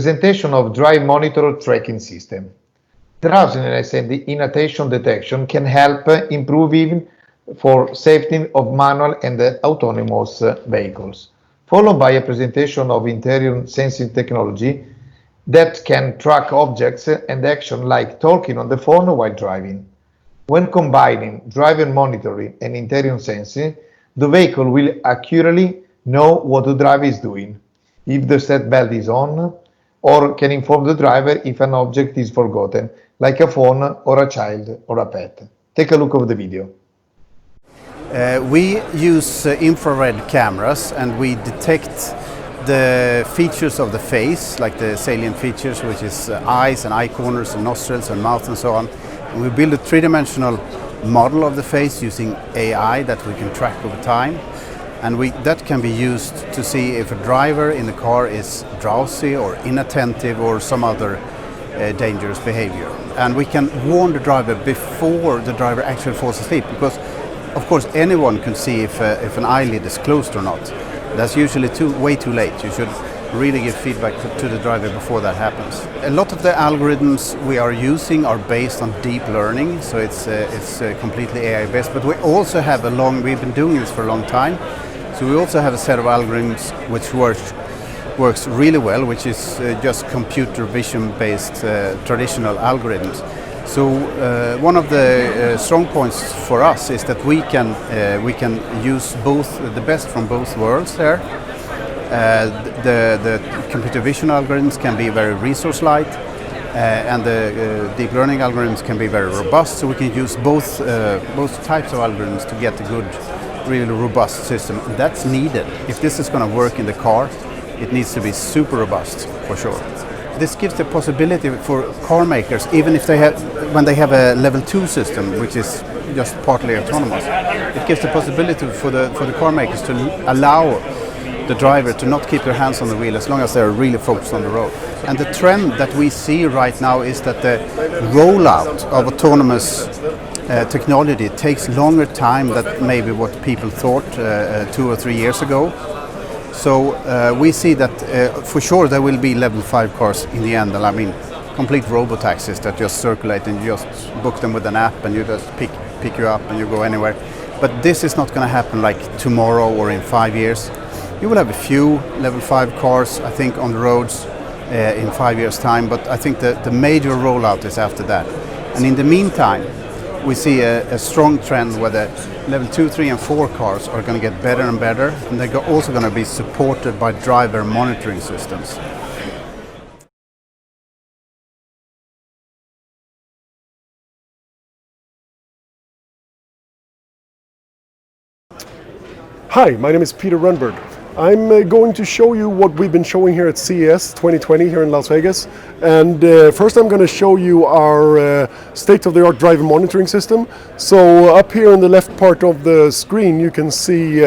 Presentation of drive monitor tracking system. Drowsiness and inattention detection can help improving for safety of manual and autonomous vehicles, followed by a presentation of interior sensing technology that can track objects and action like talking on the phone while driving. When combining driver monitoring and interior sensing, the vehicle will accurately know what the driver is doing, if the seatbelt is on, or can inform the driver if an object is forgotten, like a phone or a child or a pet. Take a look of the video. We use infrared cameras and we detect the features of the face, like the salient features, which is eyes and eye corners and nostrils and mouth and so on. And we build a three-dimensional model of the face using AI that we can track over time. And that can be used to see if a driver in the car is drowsy or inattentive or some other dangerous behavior. And we can warn the driver before the driver actually falls asleep, because of course anyone can see if an eyelid is closed or not. That's usually way too late. You should really give feedback to the driver before that happens. A lot of the algorithms we are using are based on deep learning, so it's completely AI based, but we also have we've been doing this for a long time, so we also have a set of algorithms which works really well, which is just computer vision based traditional algorithms. So one of the strong points for us is that we can use the best from both worlds there. The computer vision algorithms can be very resource light, and the deep learning algorithms can be very robust. So we can use both types of algorithms to get a good, really robust system. That's needed. If this is going to work in the car, it needs to be super robust for sure. This gives the possibility for car makers, even if when they have a level 2 system, which is just partly autonomous, it gives the possibility for the car makers to allow the driver to not keep their hands on the wheel as long as they're really focused on the road. And the trend that we see right now is that the rollout of autonomous technology takes longer time than maybe what people thought 2 or 3 years ago. So we see that for sure there will be level 5 cars in the end. I mean, complete robotaxis that just circulate and you just book them with an app and you just pick you up and you go anywhere. But this is not going to happen like tomorrow or in 5 years. You will have a few level 5 cars, I think, on the roads in 5 years' time, but I think the major rollout is after that. And in the meantime, we see a strong trend where the level 2, 3 and 4 cars are going to get better and better, and they're also going to be supported by driver monitoring systems. Hi, my name is Peter Rundberg. I'm going to show you what we've been showing here at CES 2020 here in Las Vegas. And first I'm going to show you our state-of-the-art driver monitoring system. So up here in the left part of the screen you can see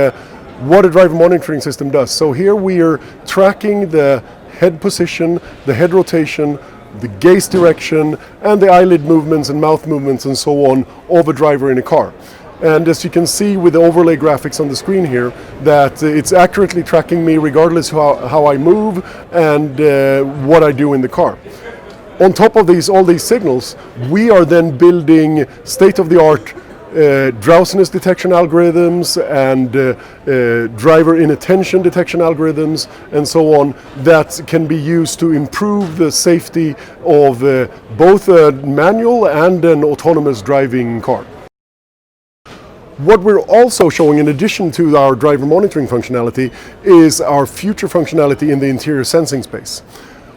what a driver monitoring system does. So here we are tracking the head position, the head rotation, the gaze direction, and the eyelid movements and mouth movements and so on of a driver in a car. And as you can see with the overlay graphics on the screen here, that it's accurately tracking me regardless how I move and what I do in the car. On top of all these signals, we are then building state-of-the-art drowsiness detection algorithms and driver inattention detection algorithms and so on that can be used to improve the safety of both a manual and an autonomous driving car. What we're also showing, in addition to our driver monitoring functionality, is our future functionality in the interior sensing space.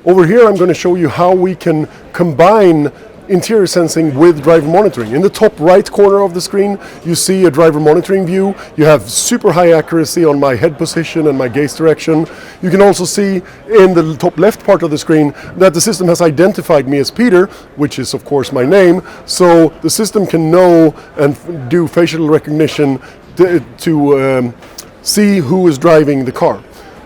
Over here I'm going to show you how we can combine interior sensing with driver monitoring. In the top right corner of the screen you see a driver monitoring view. You have super high accuracy on my head position and my gaze direction. You can also see in the top left part of the screen that the system has identified me as Peter, which is of course my name, so the system can know and do facial recognition to see who is driving the car.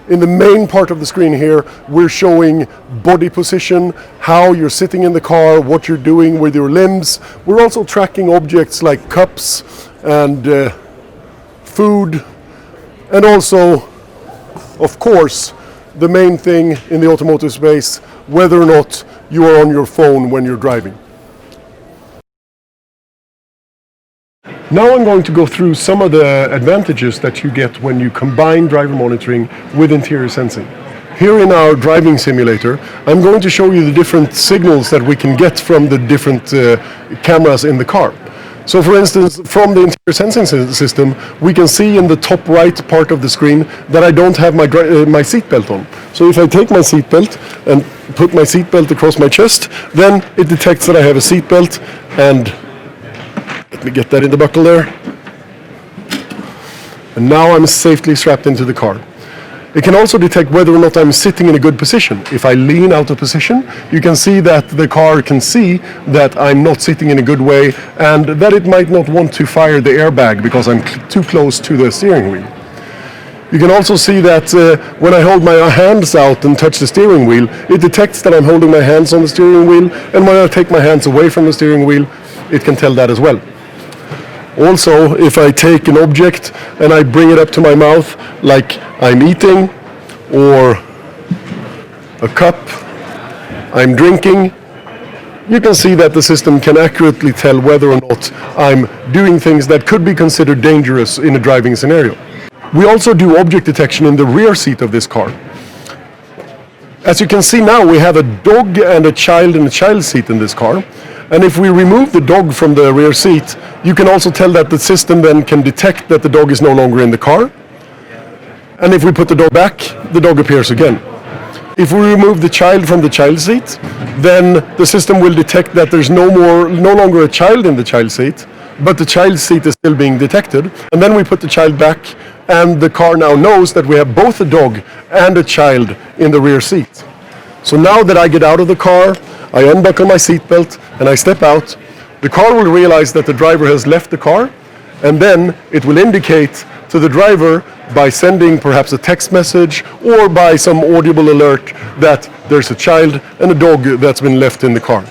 In the main part of the screen here, we're showing body position, how you're sitting in the car, what you're doing with your limbs. We're also tracking objects like cups and food, and also, of course, the main thing in the automotive space, whether or not you are on your phone when you're driving. Now I'm going to go through some of the advantages that you get when you combine driver monitoring with interior sensing. Here in our driving simulator, I'm going to show you the different signals that we can get from the different cameras in the car. So for instance, from the interior sensing system, we can see in the top right part of the screen that I don't have my seatbelt on. So if I take my seatbelt and put my seatbelt across my chest, then it detects that I have a seatbelt, and let me get that in the buckle there. And now I'm safely strapped into the car. It can also detect whether or not I'm sitting in a good position. If I lean out of position, you can see that the car can see that I'm not sitting in a good way, and that it might not want to fire the airbag because I'm too close to the steering wheel. You can also see that when I hold my hands out and touch the steering wheel, it detects that I'm holding my hands on the steering wheel, and when I take my hands away from the steering wheel, it can tell that as well. Also, if I take an object and I bring it up to my mouth, like I'm eating, or a cup, I'm drinking, you can see that the system can accurately tell whether or not I'm doing things that could be considered dangerous in a driving scenario. We also do object detection in the rear seat of this car. As you can see now, we have a dog and a child in the child seat in this car. And if we remove the dog from the rear seat, you can also tell that the system then can detect that the dog is no longer in the car. And if we put the dog back, the dog appears again. If we remove the child from the child seat, then the system will detect that there's no longer a child in the child seat, but the child seat is still being detected. And then we put the child back, and the car now knows that we have both a dog and a child in the rear seat. So now that I get out of the car, I unbuckle my seatbelt and I step out, the car will realize that the driver has left the car, and then it will indicate to the driver by sending perhaps a text message or by some audible alert that there's a child and a dog that's been left in the car.